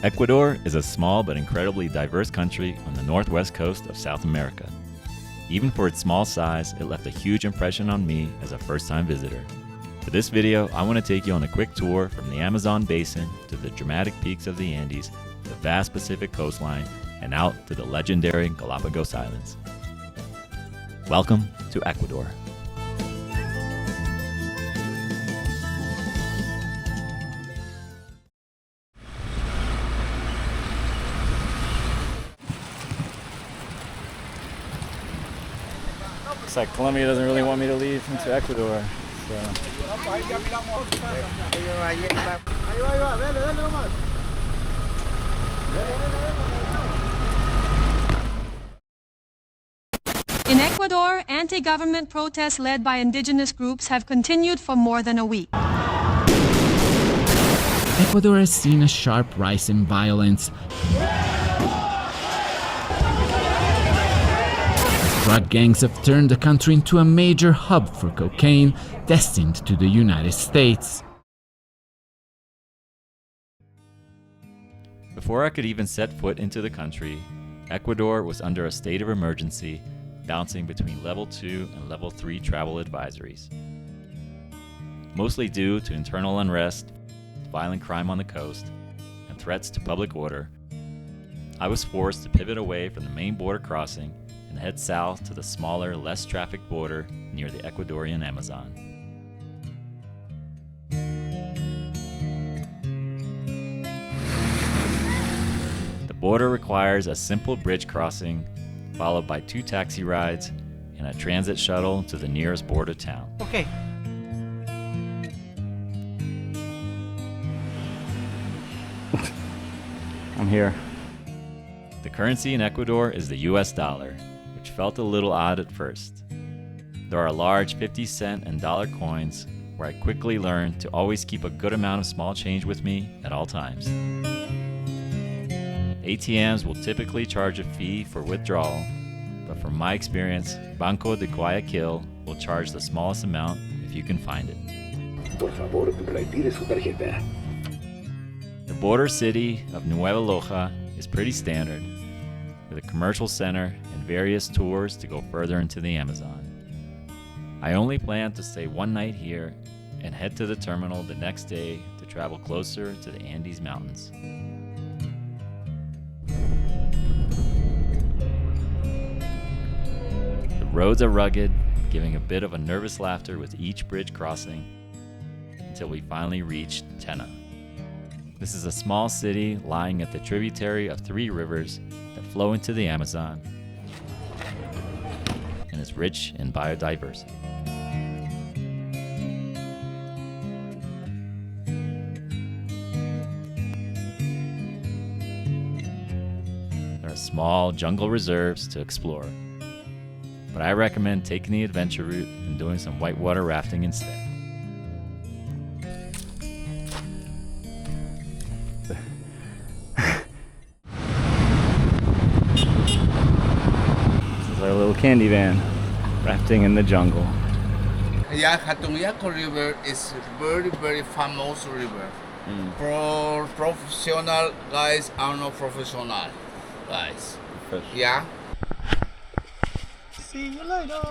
Ecuador is a small but incredibly diverse country on the northwest coast of South America. Even for its small size, it left a huge impression on me as a first-time visitor. For this video, I want to take you on a quick tour from the Amazon basin to the dramatic peaks of the Andes, the vast Pacific coastline, and out to the legendary Galapagos Islands. Welcome to Ecuador. Looks like Colombia doesn't really want me to leave into Ecuador. In Ecuador, anti-government protests led by indigenous groups have continued for more than a week. Ecuador has seen a sharp rise in violence. Drug gangs have turned the country into a major hub for cocaine, destined to the United States. Before I could even set foot into the country, Ecuador was under a state of emergency, bouncing between level 2 and level 3 travel advisories. Mostly due to internal unrest, violent crime on the coast, and threats to public order, I was forced to pivot away from the main border crossing and head south to the smaller, less trafficked border near the Ecuadorian Amazon. The border requires a simple bridge crossing, followed by 2 taxi rides and a transit shuttle to the nearest border town. Okay. I'm here. The currency in Ecuador is the US dollar, which felt a little odd at first. There are large 50-cent and dollar coins where I quickly learned to always keep a good amount of small change with me at all times. ATMs will typically charge a fee for withdrawal, but from my experience, Banco de Guayaquil will charge the smallest amount if you can find it. Por favor, retire su tarjeta. The border city of Nueva Loja is pretty standard, with a commercial center and various tours to go further into the Amazon. I only plan to stay one night here and head to the terminal the next day to travel closer to the Andes Mountains. The roads are rugged, giving a bit of a nervous laughter with each bridge crossing until we finally reach Tena. This is a small city lying at the tributary of 3 rivers that flow into the Amazon and is rich in biodiversity. There are small jungle reserves to explore, but I recommend taking the adventure route and doing some whitewater rafting instead. Our little candy van, rafting in the jungle. Yeah, Hatunyaco River is very, very famous river. For professional guys are not professional guys. Yeah. See you later.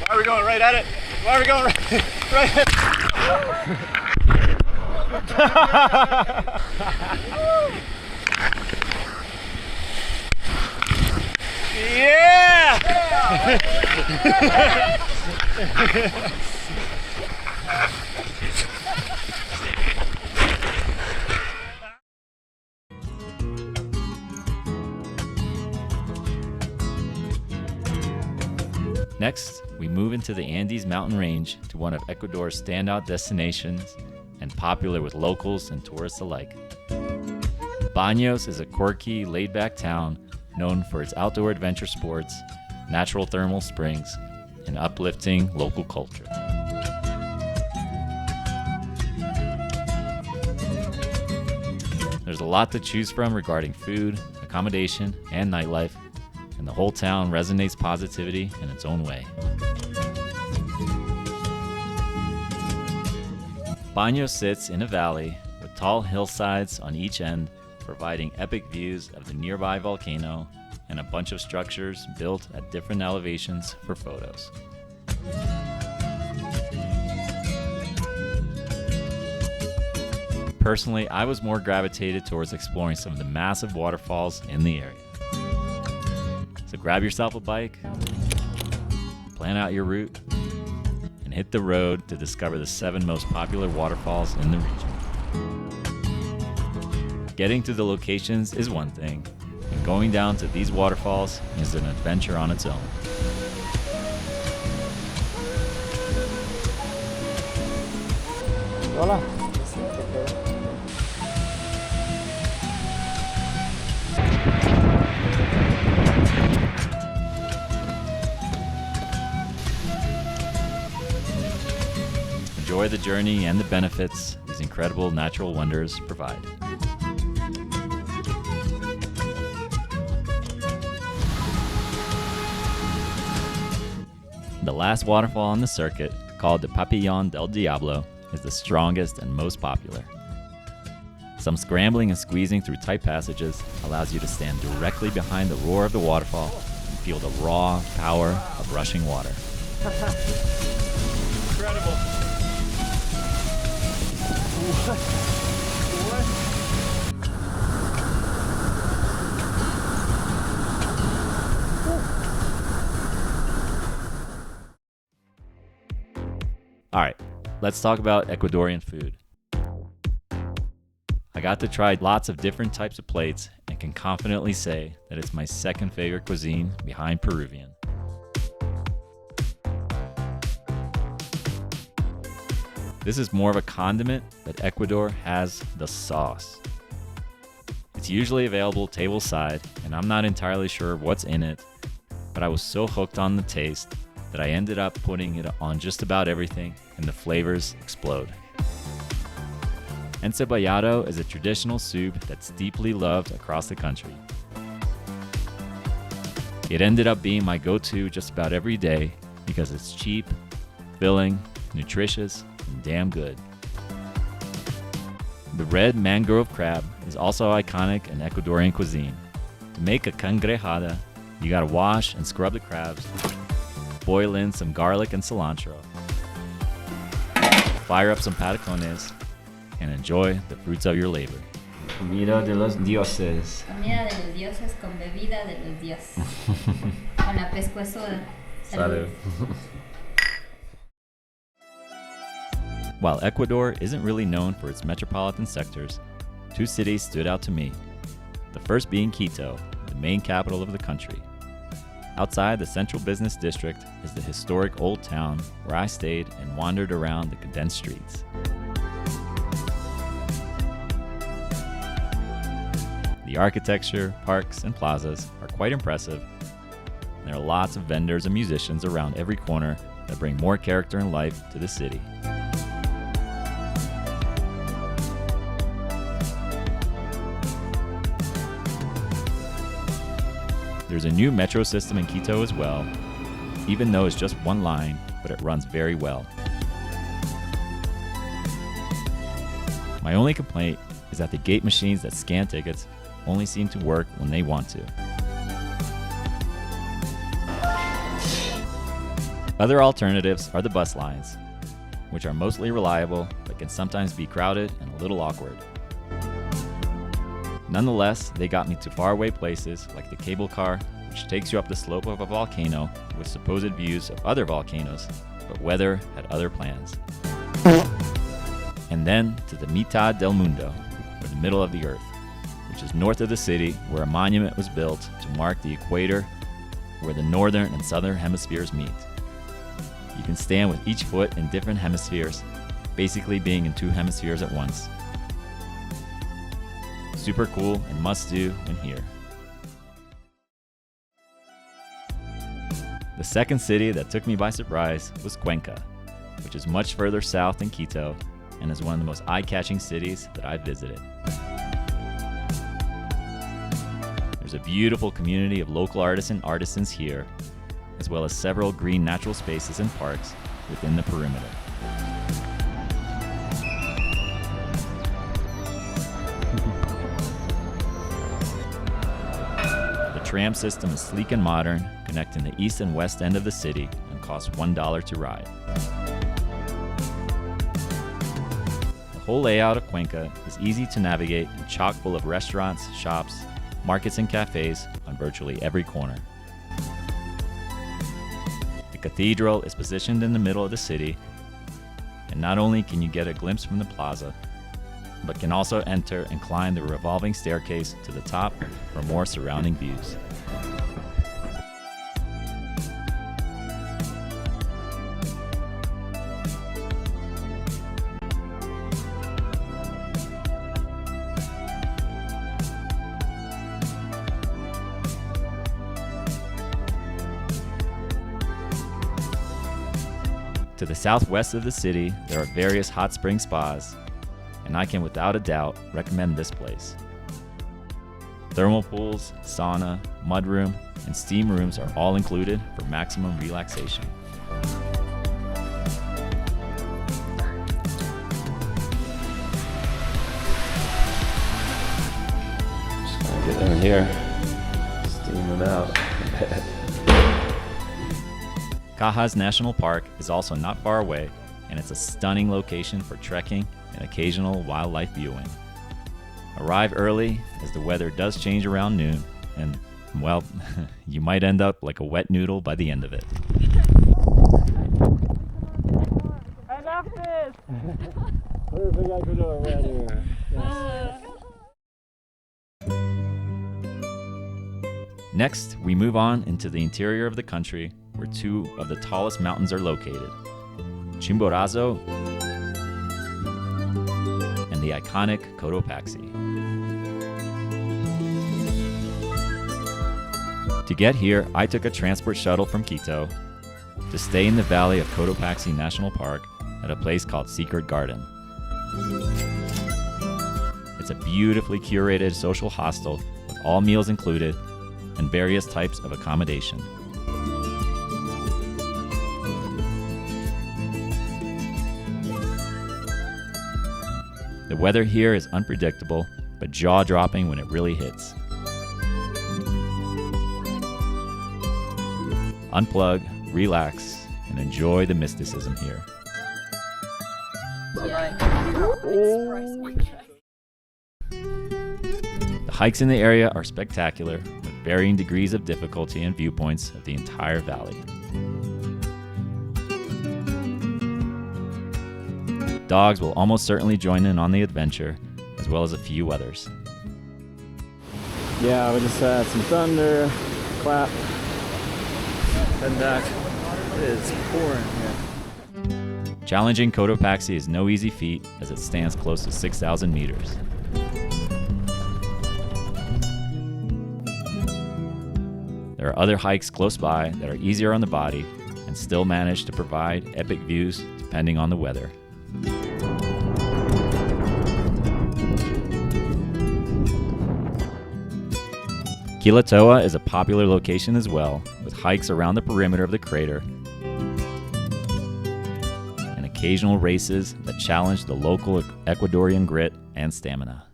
Why are we going right at it? Why are we going right at it? Yeah! Next, we move into the Andes mountain range to one of Ecuador's standout destinations and popular with locals and tourists alike. Banos is a quirky, laid-back town known for its outdoor adventure sports, natural thermal springs, and uplifting local culture. There's a lot to choose from regarding food, accommodation, and nightlife, and the whole town resonates positivity in its own way. Banos sits in a valley with tall hillsides on each end, providing epic views of the nearby volcano and a bunch of structures built at different elevations for photos. Personally, I was more gravitated towards exploring some of the massive waterfalls in the area. So grab yourself a bike, plan out your route, and hit the road to discover the 7 most popular waterfalls in the region. Getting to the locations is one thing, and going down to these waterfalls is an adventure on its own. Hola. Enjoy the journey and the benefits these incredible natural wonders provide. The last waterfall on the circuit, called the Papillon del Diablo, is the strongest and most popular. Some scrambling and squeezing through tight passages allows you to stand directly behind the roar of the waterfall and feel the raw power of rushing water. Incredible. All right, let's talk about Ecuadorian food. I got to try lots of different types of plates and can confidently say that it's my second favorite cuisine behind Peruvian. This is more of a condiment, but Ecuador has the sauce. It's usually available tableside, and I'm not entirely sure what's in it, but I was so hooked on the taste that I ended up putting it on just about everything, and the flavors explode. Encebollado is a traditional soup that's deeply loved across the country. It ended up being my go-to just about every day because it's cheap, filling, nutritious, and damn good. The red mangrove crab is also iconic in Ecuadorian cuisine. To make a cangrejada, you gotta wash and scrub the crabs, boil in some garlic and cilantro, fire up some patacones, and enjoy the fruits of your labor. Comida de los dioses. Comida de los dioses con bebida de los dioses. Con la pescuezuda. Salud. While Ecuador isn't really known for its metropolitan sectors, 2 cities stood out to me. The first being Quito, the main capital of the country. Outside the central business district is the historic old town where I stayed and wandered around the condensed streets. The architecture, parks, and plazas are quite impressive, and there are lots of vendors and musicians around every corner that bring more character and life to the city. There's a new metro system in Quito as well, even though it's just one line, but it runs very well. My only complaint is that the gate machines that scan tickets only seem to work when they want to. Other alternatives are the bus lines, which are mostly reliable but can sometimes be crowded and a little awkward. Nonetheless, they got me to faraway places like the cable car, which takes you up the slope of a volcano with supposed views of other volcanoes, but weather had other plans. And then to the Mitad del Mundo, or the middle of the earth, which is north of the city where a monument was built to mark the equator where the northern and southern hemispheres meet. You can stand with each foot in different hemispheres, basically being in 2 hemispheres at once. Super cool and must do when here. The second city that took me by surprise was Cuenca, which is much further south than Quito and is one of the most eye-catching cities that I've visited. There's a beautiful community of local artisans here, as well as several green natural spaces and parks within the perimeter. The tram system is sleek and modern, connecting the east and west end of the city and costs $1 to ride. The whole layout of Cuenca is easy to navigate and chock full of restaurants, shops, markets and cafes on virtually every corner. The cathedral is positioned in the middle of the city, and not only can you get a glimpse from the plaza, but can also enter and climb the revolving staircase to the top for more surrounding views. To the southwest of the city, there are various hot spring spas, and I can without a doubt recommend this place. Thermal pools, sauna, mudroom, and steam rooms are all included for maximum relaxation. Just gonna get in here, steam it out. Galapagos National Park is also not far away, and it's a stunning location for trekking and occasional wildlife viewing. Arrive early, as the weather does change around noon, and, well, you might end up like a wet noodle by the end of it. I love this! Perfect Ecuador weather. Next, we move on into the interior of the country, where two of the tallest mountains are located, Chimborazo and the iconic Cotopaxi. To get here, I took a transport shuttle from Quito to stay in the valley of Cotopaxi National Park at a place called Secret Garden. It's a beautifully curated social hostel with all meals included and various types of accommodation. The weather here is unpredictable, but jaw-dropping when it really hits. Unplug, relax, and enjoy the mysticism here. The hikes in the area are spectacular, with varying degrees of difficulty and viewpoints of the entire valley. Dogs will almost certainly join in on the adventure, as well as a few others. Yeah, we just had some thunder, clap, head back. It is pouring here. Challenging Cotopaxi is no easy feat, as it stands close to 6,000 meters. There are other hikes close by that are easier on the body and still manage to provide epic views depending on the weather. Quilatoa is a popular location as well, with hikes around the perimeter of the crater and occasional races that challenge the local Ecuadorian grit and stamina.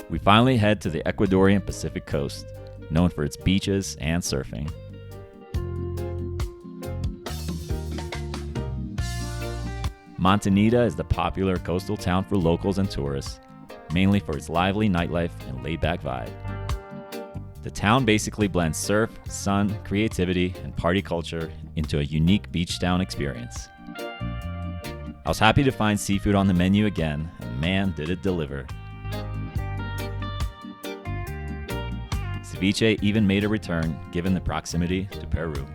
We finally head to the Ecuadorian Pacific coast, known for its beaches and surfing. Montanita is the popular coastal town for locals and tourists, mainly for its lively nightlife and laid-back vibe. The town basically blends surf, sun, creativity, and party culture into a unique beach town experience. I was happy to find seafood on the menu again, and man, did it deliver. Ceviche even made a return given the proximity to Peru.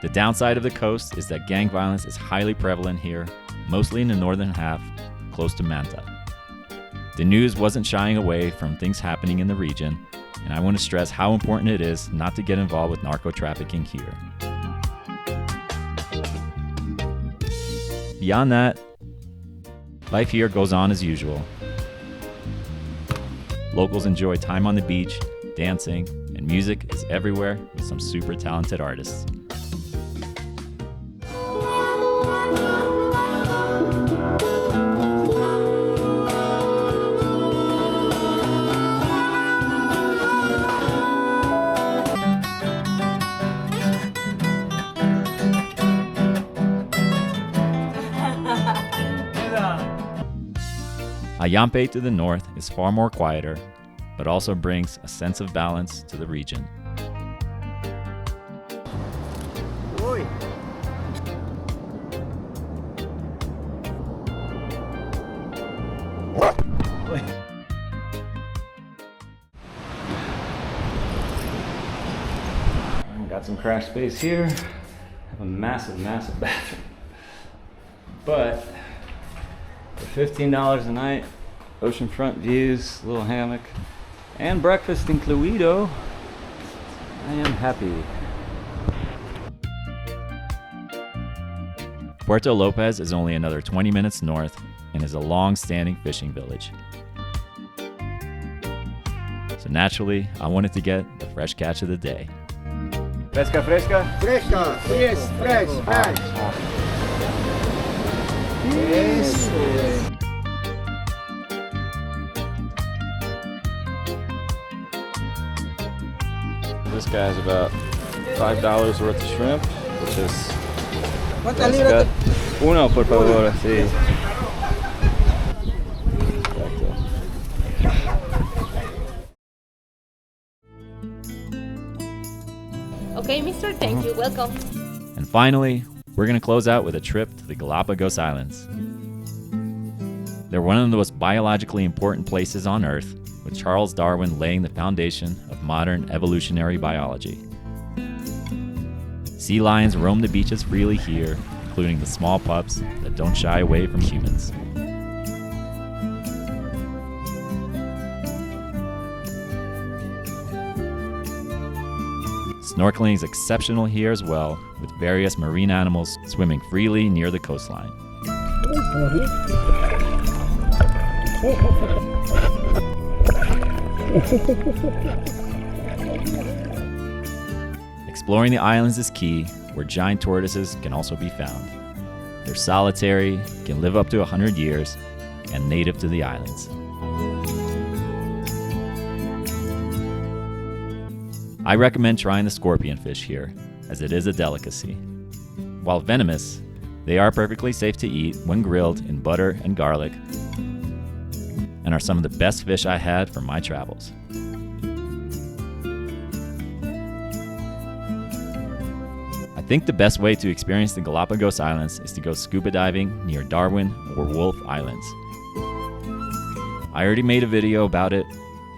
The downside of the coast is that gang violence is highly prevalent here, mostly in the northern half, close to Manta. The news wasn't shying away from things happening in the region, and I want to stress how important it is not to get involved with narco-trafficking here. Beyond that, Life here goes on as usual. Locals enjoy time on the beach, dancing, and music is everywhere with some super talented artists. Ayampe to the north is far more quieter, but also brings a sense of balance to the region. Got some crash space here. Have a massive, massive bathroom. But for $15 a night, oceanfront views, little hammock, and breakfast incluido, I am happy. Puerto Lopez is only another 20 minutes north and is a long-standing fishing village. So naturally, I wanted to get the fresh catch of the day. Fresca, fresca? Fresca, yes, fresh, fresh. Yes. This guy has about $5 worth of shrimp, which is... ¿Cuántas Uno, por favor, sí. Okay, mister, thank you. Welcome. And finally, we're going to close out with a trip to the Galapagos Islands. They're one of the most biologically important places on Earth, with Charles Darwin laying the foundation of modern evolutionary biology. Sea lions roam the beaches freely here, including the small pups that don't shy away from humans. Snorkeling is exceptional here as well, with various marine animals swimming freely near the coastline. Exploring the islands is key, where giant tortoises can also be found. They're solitary, can live up to 100 years, and native to the islands. I recommend trying the scorpionfish here, as it is a delicacy. While venomous, they are perfectly safe to eat when grilled in butter and garlic, and are some of the best fish I had from my travels. I think the best way to experience the Galapagos Islands is to go scuba diving near Darwin or Wolf Islands. I already made a video about it,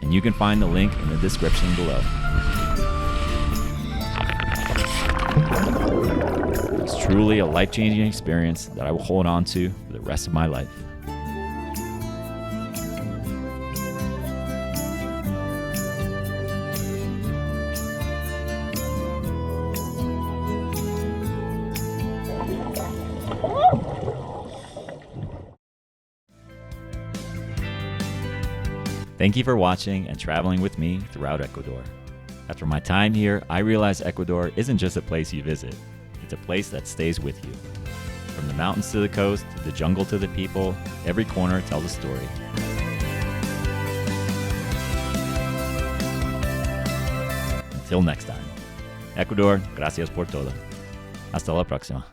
and you can find the link in the description below. It's truly a life-changing experience that I will hold on to for the rest of my life. Thank you for watching and traveling with me throughout Ecuador. After my time here, I realized Ecuador isn't just a place you visit, it's a place that stays with you. From the mountains to the coast, the jungle to the people, every corner tells a story. Until next time. Ecuador, gracias por todo. Hasta la próxima.